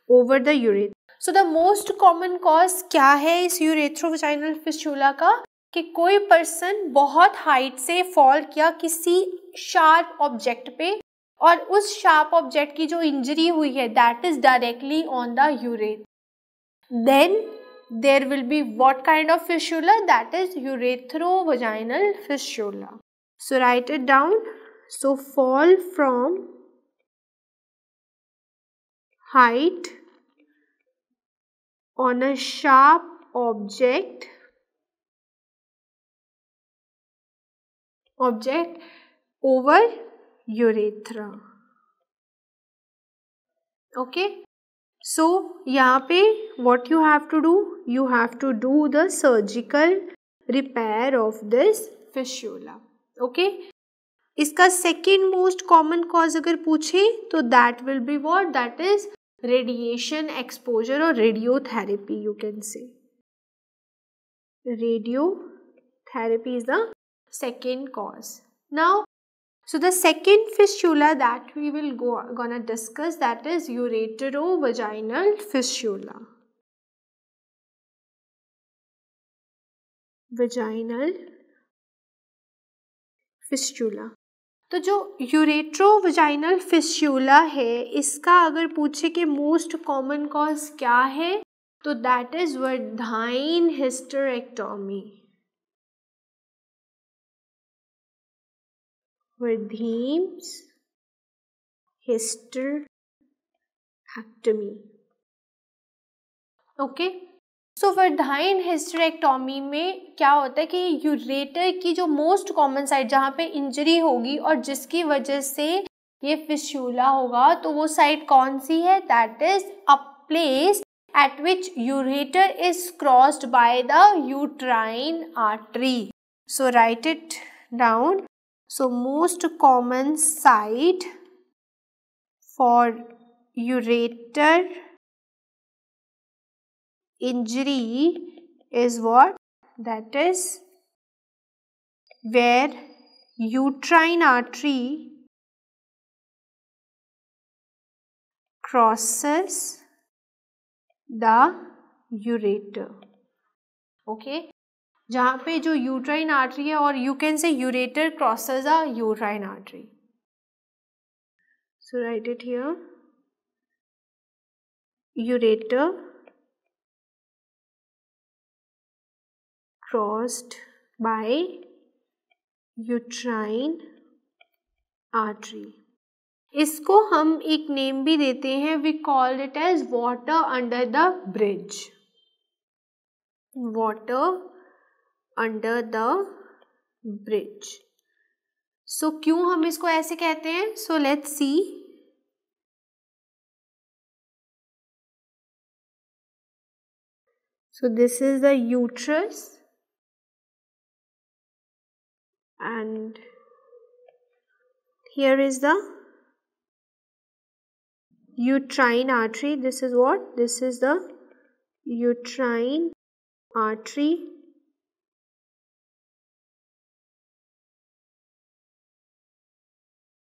over the urethra. So the most common cause क्या है इस urethrovaginal fistula का? कि कोई person बहुत height से fall किया किसी शार्प ऑब्जेक्ट पे, और उस शार्प ऑब्जेक्ट की जो इंजरी हुई है that is directly on the urethra. Then there will be what kind of fistula? That is urethrovaginal fistula. So write it down. So fall from height on a sharp object over urethra. Okay, so यहाँ पे what you have to do? You have to do the surgical repair of this fistula. Okay, इसका second most common cause अगर पूछे तो that will be what? That is radiation exposure or radiotherapy, you can say. Radiotherapy is the second cause. Now, so the second fistula that we will gonna discuss, that is ureterovaginal fistula. Vaginal fistula. तो जो यूरेट्रोवजाइनल fistula है इसका अगर पूछे कि most common cause क्या है तो that is Wertheim hysterectomy. Wertheim's hysterectomy. hysterectomy. Okay, so Wertheim hysterectomy में क्या होता है कि यूरेटर की जो मोस्ट कॉमन साइट जहाँ पे इंजरी होगी और जिसकी वजह से ये फिस्टुला होगा, तो वो साइट कौन सी है? That is a place at which ureter is crossed by the uterine artery. So write it down. So most common site for ureter injury is what? That is where uterine artery crosses the ureter. Okay, जहाँ पे जो uterine artery है, और you can say ureter crosses a uterine artery. So write it here. Ureter crossed by uterine artery. इसको हम एक name भी देते हैं. We call it as water under the bridge. Water under the bridge. So क्यों हम इसको ऐसे कहते हैं? So let's see. So this is the uterus and here is the uterine artery. This is what? This is the uterine artery.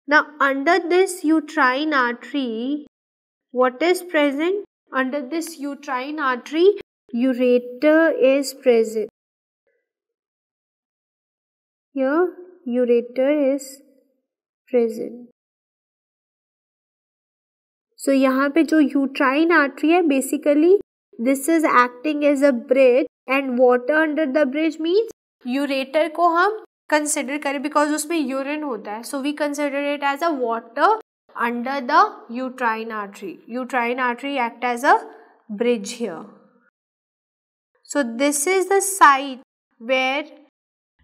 Now under this uterine artery, what is present? Under this uterine artery, ureter is present. Here ureter is present. So यहाँ पे जो uterine artery है, basically this is acting as a bridge, and water under the bridge means ureter को हम consider करें because उसमें urine होता है. So we consider it as a water under the uterine artery. Uterine artery act as a bridge here. So this is the site where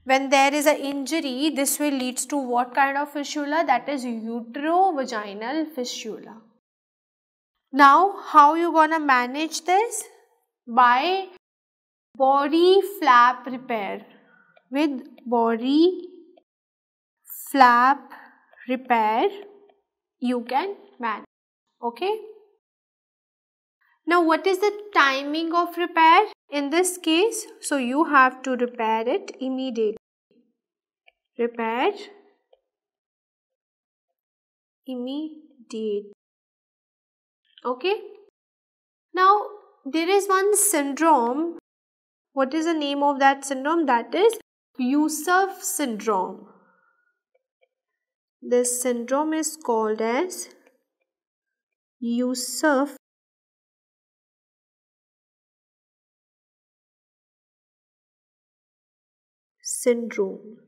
when there is an injury, this will leads to what kind of fistula? That is uterovaginal fistula. Now, how you gonna manage this? By body flap repair. With body flap repair, you can manage. Okay. Now, what is the timing of repair in this case? So, you have to repair it immediately. Repair immediately. Okay. Now, there is one syndrome. What is the name of that syndrome? That is Yusuf syndrome. This syndrome is called as Yusuf syndrome.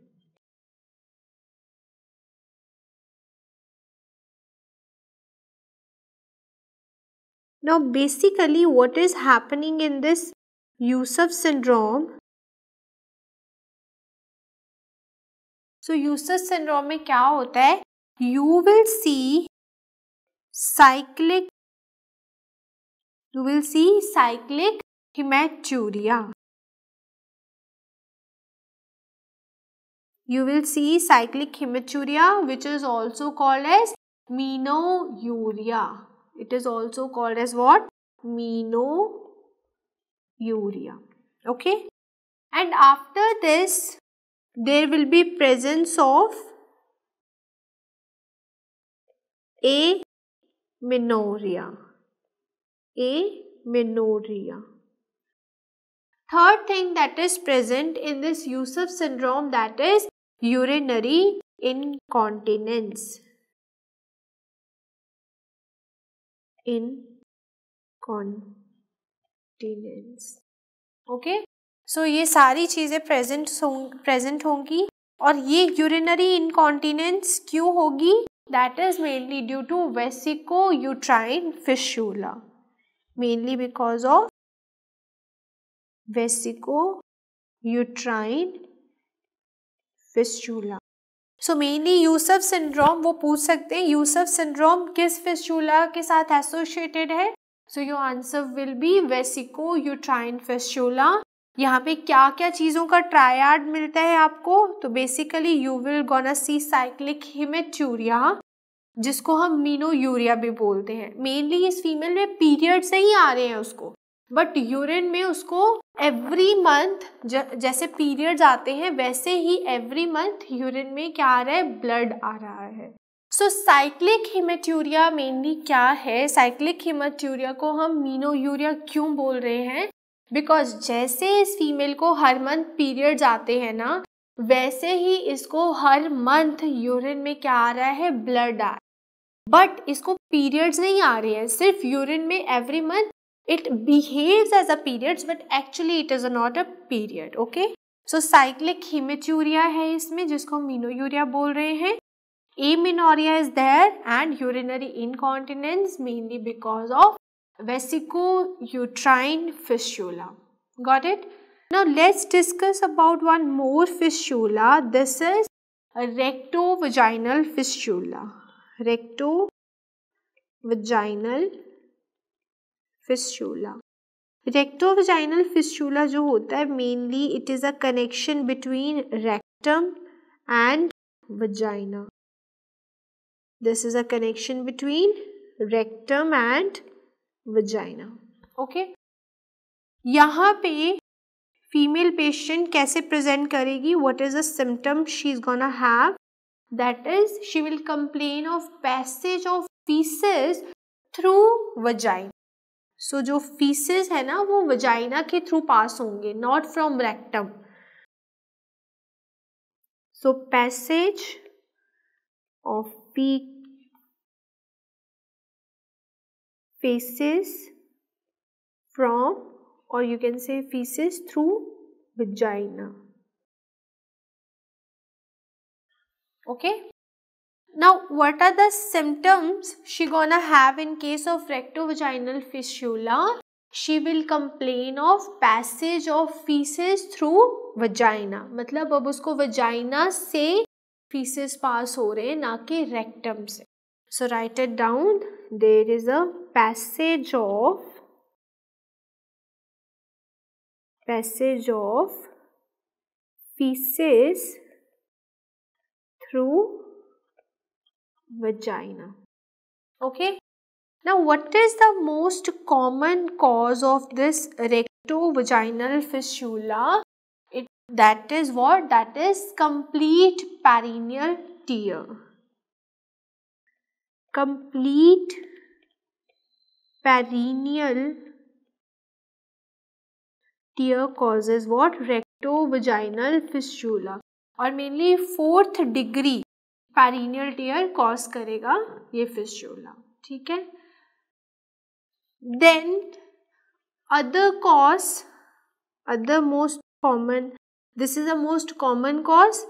Now, basically, what is happening in this Yusuf syndrome? So, Yusuf syndrome में क्या होता है? You will see cyclic hematuria. You will see cyclic hematuria, which is also called as menuria. It is also called as what? Menuria. Okay. And after this, there will be presence of amenorrhea. Amenorrhea. Third thing that is present in this Yusuf syndrome, that is urinary incontinence. Incontinence. Okay. So ये सारी चीज़ें present होंगी. और ये urinary incontinence क्यों होगी? that is mainly due to vesicouterine fistula, mainly because of vesicouterine fistula. So mainly Youssef syndrome, वो पूछ सकते हैं यूसफ सिंड्रोम किस फिस्टूला के साथ एसोसिएटेड है. So your answer will be vesicouterine fistula. यहाँ पे क्या क्या चीज़ों का ट्रायड मिलता है आपको, तो basically you will gonna see cyclic hematuria, जिसको हम मीनोयूरिया भी बोलते हैं. मेनली इस फीमेल में पीरियड्स नहीं आ रहे हैं उसको, बट यूरिन में उसको एवरी मंथ जैसे पीरियड्स आते हैं वैसे ही एवरी मंथ यूरिन में क्या आ रहा है, ब्लड आ रहा है. सो साइक्लिक हेमेटूरिया मेनली क्या है, साइक्लिक हेमेटूरिया को हम मीनोयूरिया क्यों बोल रहे हैं, बिकॉज जैसे इस फीमेल को हर मंथ पीरियड्स आते हैं ना, वैसे ही इसको हर मंथ यूरिन में क्या आ रहा है, ब्लड आ रहा है. बट इसको पीरियड्स नहीं आ रहे हैं, सिर्फ यूरिन में every month it behaves as a periods but actually it is not a period. Okay, so cyclic hematuria है इसमें, जिसको हम मीनोयूरिया बोल रहे हैं. Amenorrhea is there and urinary incontinence mainly because of vesicouterine fistula. Got it? Now let's discuss about one more fistula. This is a rectovaginal fistula. Rectovaginal fistula. Rectovaginal fistula जो होता है mainly it is a connection between rectum and vagina. This is a connection between rectum and vagina. Okay. यहाँ पे female patient कैसे present करेगी, what is the symptom she is gonna have, that is she will complain of passage of feces through vagina. सो जो faeces है ना वो vagina के through pass होंगे, not from rectum. So passage of feces from, or you can say feces through vagina. Okay. Now, what are the symptoms she gonna have in case of rectovaginal fistula? She will complain of passage of feces through vagina. मतलब अब उसको vagina से feces pass हो रहे हैं, ना कि rectum से. So write it down. There is a passage of feces through vagina. Okay. Now what is the most common cause of this rectovaginal fistula? That is what? That is complete perineal tear. Complete perineal tear causes what? Rectovaginal fistula. और mainly 4th degree perineal tear cause करेगा ये fistula. ठीक है. Then other cause, other most common, this is the most common cause,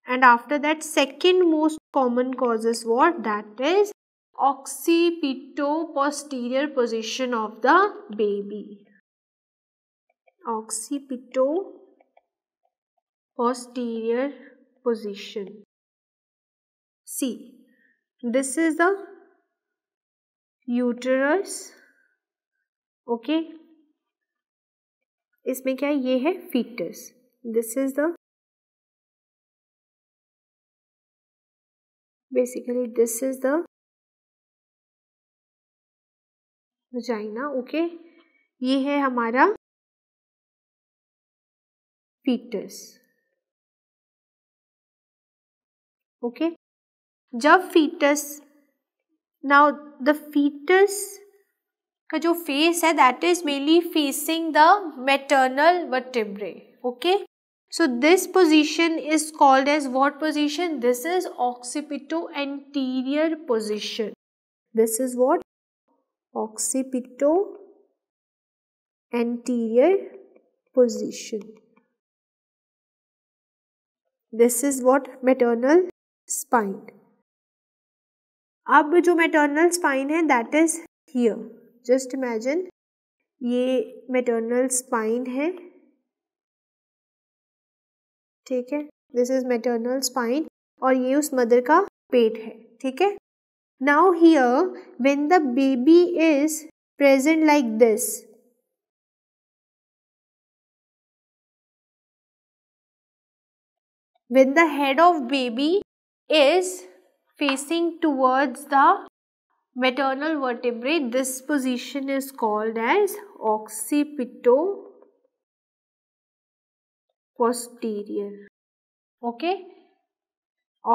and after that second most common cause is what, that is occipito posterior position of the baby. Occipito posterior position. See, this is the uterus. Okay. इसमें क्या है, ये है fetus. This is the, basically this is the vagina. Okay. ये है हमारा fetus. Okay. जब fetus, now the fetus का जो फेस है that is mainly facing the maternal vertebrae. Okay. So this position is called as what position, this is occipito anterior position. This is what, occipito anterior position. This is what, maternal spine. अब जो maternal spine है that is here, just imagine ये maternal spine है, ठीक है, this is maternal spine और ये उस मदर का पेट है, ठीक है। Now here when the baby is present like this, when the head of baby is facing towards the maternal vertebrae, this position is called as occipito-posterior. Okay,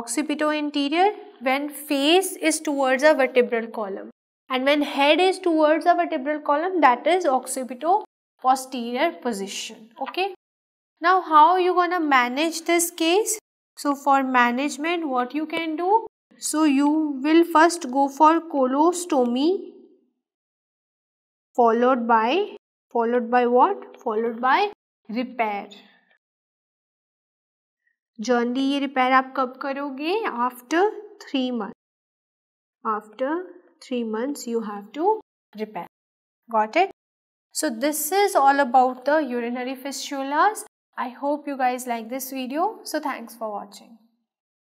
occipito-anterior when face is towards a vertebral column, and when head is towards a vertebral column, that is occipito-posterior position. Okay. Now how you gonna manage this case? So for management what you can do? So you will first go for colostomy followed by what? Followed by repair. Generally ये repair आप कब करोगे? After 3 months. After 3 months you have to repair. Got it? So this is all about the urinary fistulas. I hope you guys like this video. So thanks for watching.